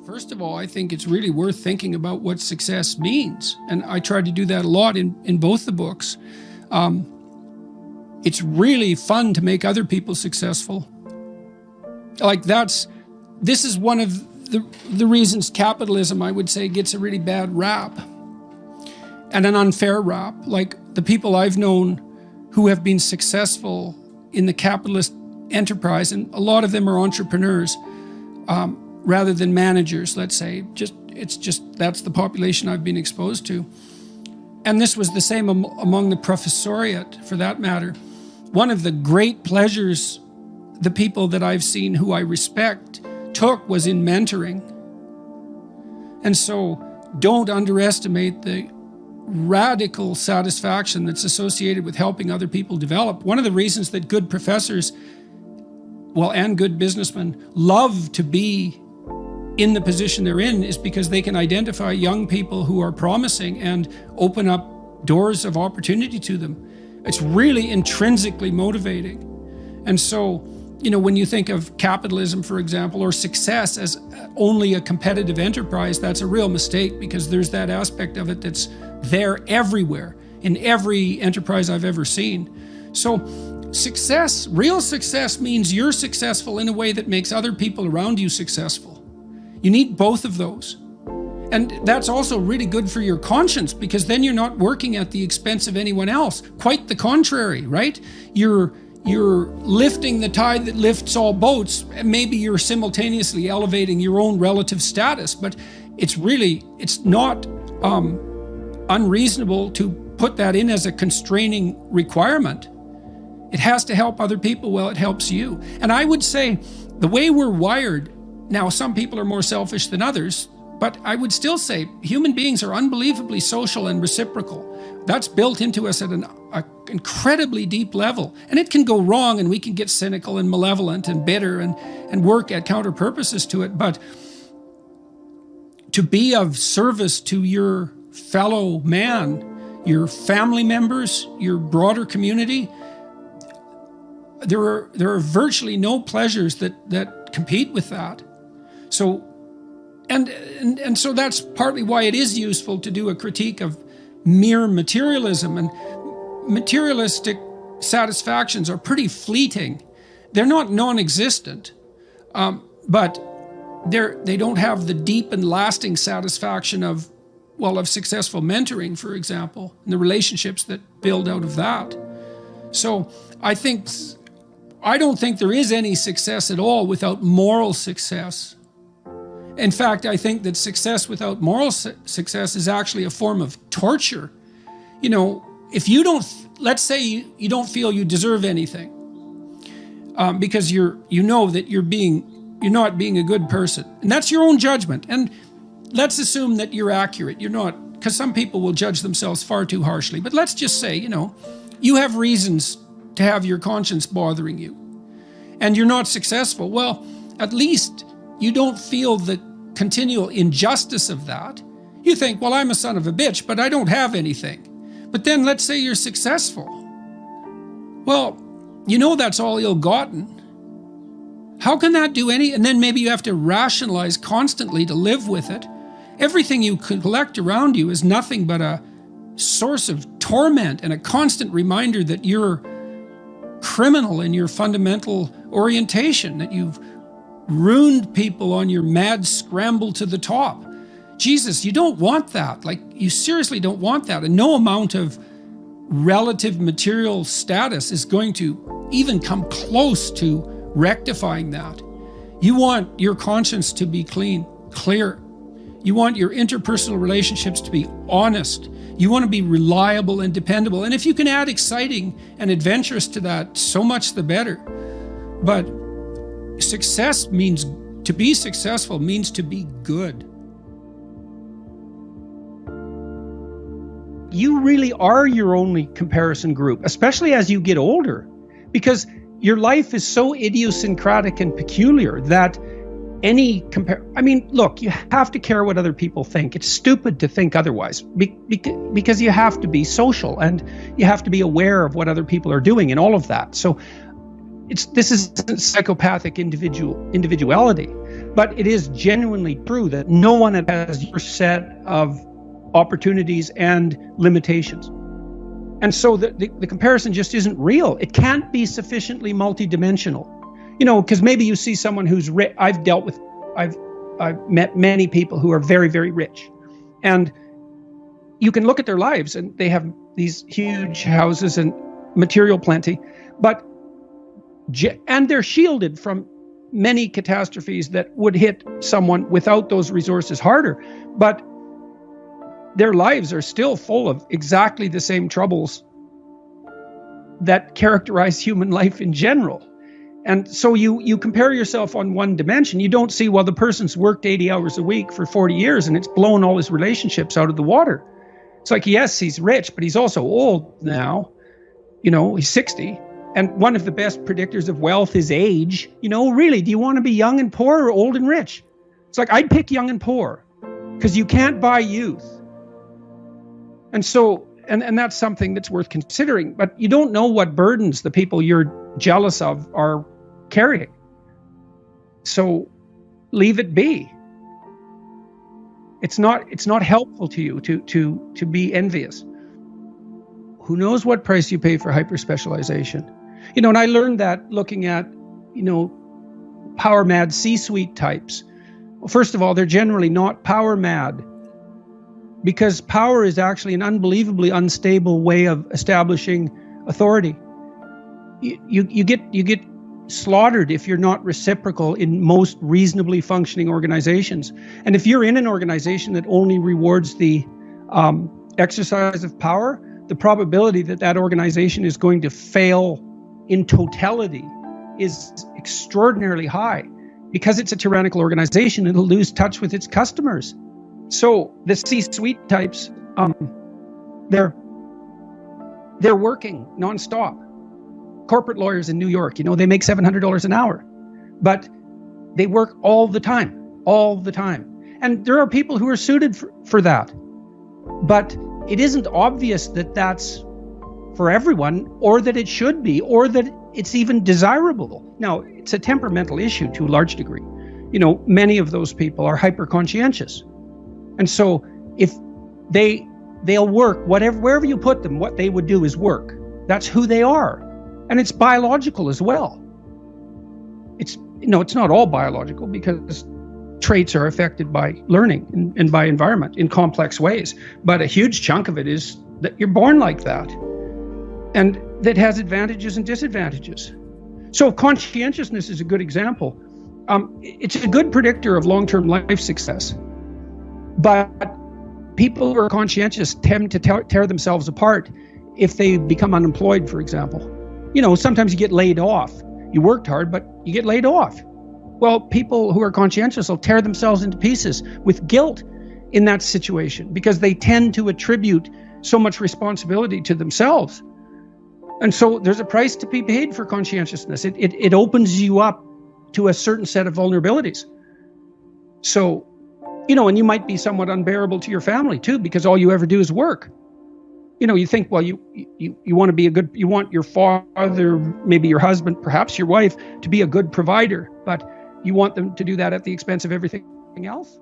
First of all, I think it's really worth thinking about what success means. And I try to do that a lot in both the books. It's really fun to make other people successful. This is one of the reasons capitalism, I would say, gets a really bad rap and an unfair rap. Like the people I've known who have been successful in the capitalist enterprise, and a lot of them are entrepreneurs, rather than managers, let's say. That's the population I've been exposed to. And this was the same among the professoriate, for that matter. One of the great pleasures the people that I've seen who I respect took was in mentoring. And so don't underestimate the radical satisfaction that's associated with helping other people develop. One of the reasons that good professors, and good businessmen love to be in the position they're in is because they can identify young people who are promising and open up doors of opportunity to them. It's really intrinsically motivating. And so, when you think of capitalism, for example, or success as only a competitive enterprise, that's a real mistake, because there's that aspect of it that's there everywhere, in every enterprise I've ever seen. So success, real success, means you're successful in a way that makes other people around you successful. You need both of those. And that's also really good for your conscience, because then you're not working at the expense of anyone else. Quite the contrary, right? You're lifting the tide that lifts all boats, and maybe you're simultaneously elevating your own relative status, but it's not unreasonable to put that in as a constraining requirement. It has to help other people while it helps you. And I would say the way we're wired, now some people are more selfish than others, but I would still say human beings are unbelievably social and reciprocal. That's built into us at an incredibly deep level. And it can go wrong, and we can get cynical and malevolent and bitter and work at counter purposes to it. But to be of service to your fellow man, your family members, your broader community, there are virtually no pleasures that compete with that. So, and so that's partly why it is useful to do a critique of mere materialism. And materialistic satisfactions are pretty fleeting. They're not non-existent, but they don't have the deep and lasting satisfaction of successful mentoring, for example, and the relationships that build out of that. So I don't think there is any success at all without moral success. In fact, I think that success without moral success is actually a form of torture. If you don't, let's say you don't feel you deserve anything, because you know that you're not being a good person, and that's your own judgment. And let's assume that you're accurate. You're not, because some people will judge themselves far too harshly. But let's just say, you have reasons to have your conscience bothering you, and you're not successful. Well, at least you don't feel the continual injustice of that. You think, well, I'm a son of a bitch, but I don't have anything. But then let's say you're successful. Well, that's all ill-gotten. How can that do any? And then maybe you have to rationalize constantly to live with it. Everything you collect around you is nothing but a source of torment and a constant reminder that you're criminal in your fundamental orientation, that you've ruined people on your mad scramble to the top. Jesus, you don't want that. You seriously don't want that. And no amount of relative material status is going to even come close to rectifying that. You want your conscience to be clear. You want your interpersonal relationships to be honest. You want to be reliable and dependable. And if you can add exciting and adventurous to that, so much the better. But to be successful means to be good. You really are your only comparison group, especially as you get older, because your life is so idiosyncratic and peculiar that look, you have to care what other people think. It's stupid to think otherwise, because you have to be social and you have to be aware of what other people are doing and all of that. So this isn't psychopathic individuality, But it is genuinely true that no one has your set of opportunities and limitations. And so the comparison just isn't real. It can't be sufficiently multidimensional. Because maybe you see someone who's rich. I've met many people who are very, very rich. And you can look at their lives and they have these huge houses and material plenty, and they're shielded from many catastrophes that would hit someone without those resources harder. But their lives are still full of exactly the same troubles that characterize human life in general. And so you compare yourself on one dimension. You don't see, well, the person's worked 80 hours a week for 40 years and it's blown all his relationships out of the water. It's like, yes, he's rich, but he's also old now. He's 60. And one of the best predictors of wealth is age. Really, do you want to be young and poor or old and rich? It's like, I'd pick young and poor because you can't buy youth. And so, and that's something that's worth considering. But you don't know what burdens the people you're jealous of are carrying. So leave it be. It's not helpful to you to be envious. Who knows what price you pay for hyper-specialization? And I learned that looking at, power mad C-suite types. Well, first of all, they're generally not power mad, because power is actually an unbelievably unstable way of establishing authority. You get slaughtered if you're not reciprocal in most reasonably functioning organizations. And if you're in an organization that only rewards the exercise of power, the probability that that organization is going to fail in totality is extraordinarily high. Because it's a tyrannical organization, it'll lose touch with its customers. So the C-suite types, they're working nonstop. Corporate lawyers in New York, they make $700 an hour, but they work all the time. And there are people who are suited for that. But it isn't obvious that that's for everyone, or that it should be, or that it's even desirable. Now, it's a temperamental issue to a large degree. Many of those people are hyper-conscientious. And so if they'll work, wherever you put them, what they would do is work. That's who they are. And it's biological as well. It's not all biological, because traits are affected by learning and by environment in complex ways. But a huge chunk of it is that you're born like that. And that has advantages and disadvantages. So conscientiousness is a good example. It's a good predictor of long-term life success. But people who are conscientious tend to tear themselves apart if they become unemployed, for example. Sometimes you get laid off. You worked hard, but you get laid off. Well, people who are conscientious will tear themselves into pieces with guilt in that situation, because they tend to attribute so much responsibility to themselves. And so there's a price to be paid for conscientiousness. It opens you up to a certain set of vulnerabilities. So, and you might be somewhat unbearable to your family too, because all you ever do is work. You think, well, you want to be you want your father, maybe your husband, perhaps your wife, to be a good provider, but you want them to do that at the expense of everything else.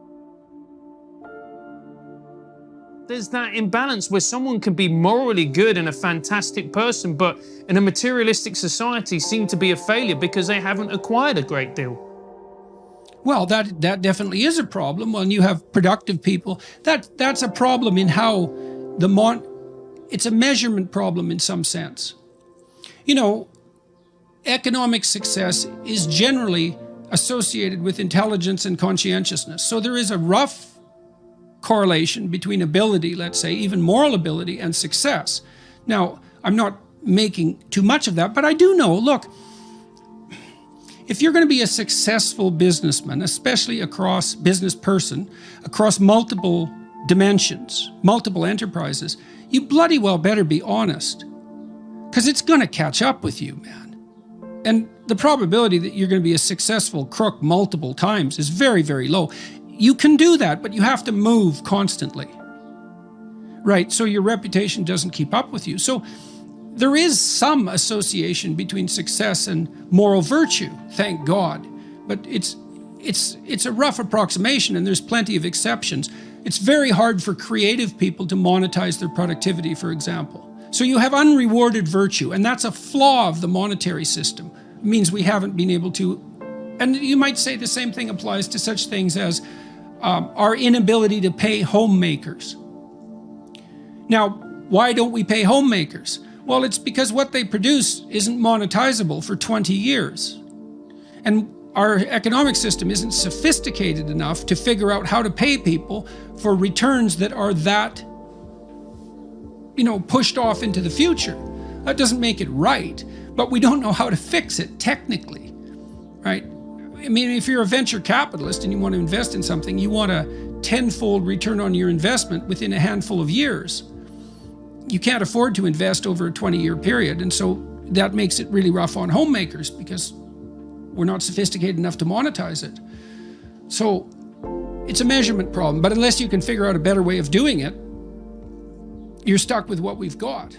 There's that imbalance where someone can be morally good and a fantastic person, but in a materialistic society seem to be a failure because they haven't acquired a great deal. Well, that definitely is a problem. When you have productive people, that's a problem in how it's a measurement problem in some sense. Economic success is generally associated with intelligence and conscientiousness. So there is a rough correlation between ability, let's say, even moral ability, and success. Now, I'm not making too much of that, but I do know, look, if you're going to be a successful businessman, especially across multiple dimensions, multiple enterprises, you bloody well better be honest, because it's going to catch up with you, man. And the probability that you're going to be a successful crook multiple times is very, very low. You can do that, but you have to move constantly, right? So your reputation doesn't keep up with you. So there is some association between success and moral virtue, thank God. But it's it's a rough approximation, and there's plenty of exceptions. It's very hard for creative people to monetize their productivity, for example. So you have unrewarded virtue, and that's a flaw of the monetary system. It means we haven't been able to, and you might say the same thing applies to such things as our inability to pay homemakers. Now, why don't we pay homemakers? Well, it's because what they produce isn't monetizable for 20 years. And our economic system isn't sophisticated enough to figure out how to pay people for returns that are that, pushed off into the future. That doesn't make it right, but we don't know how to fix it technically, right? I mean, if you're a venture capitalist and you want to invest in something, you want a tenfold return on your investment within a handful of years. You can't afford to invest over a 20-year period, and so that makes it really rough on homemakers because we're not sophisticated enough to monetize it. So it's a measurement problem, but unless you can figure out a better way of doing it, you're stuck with what we've got.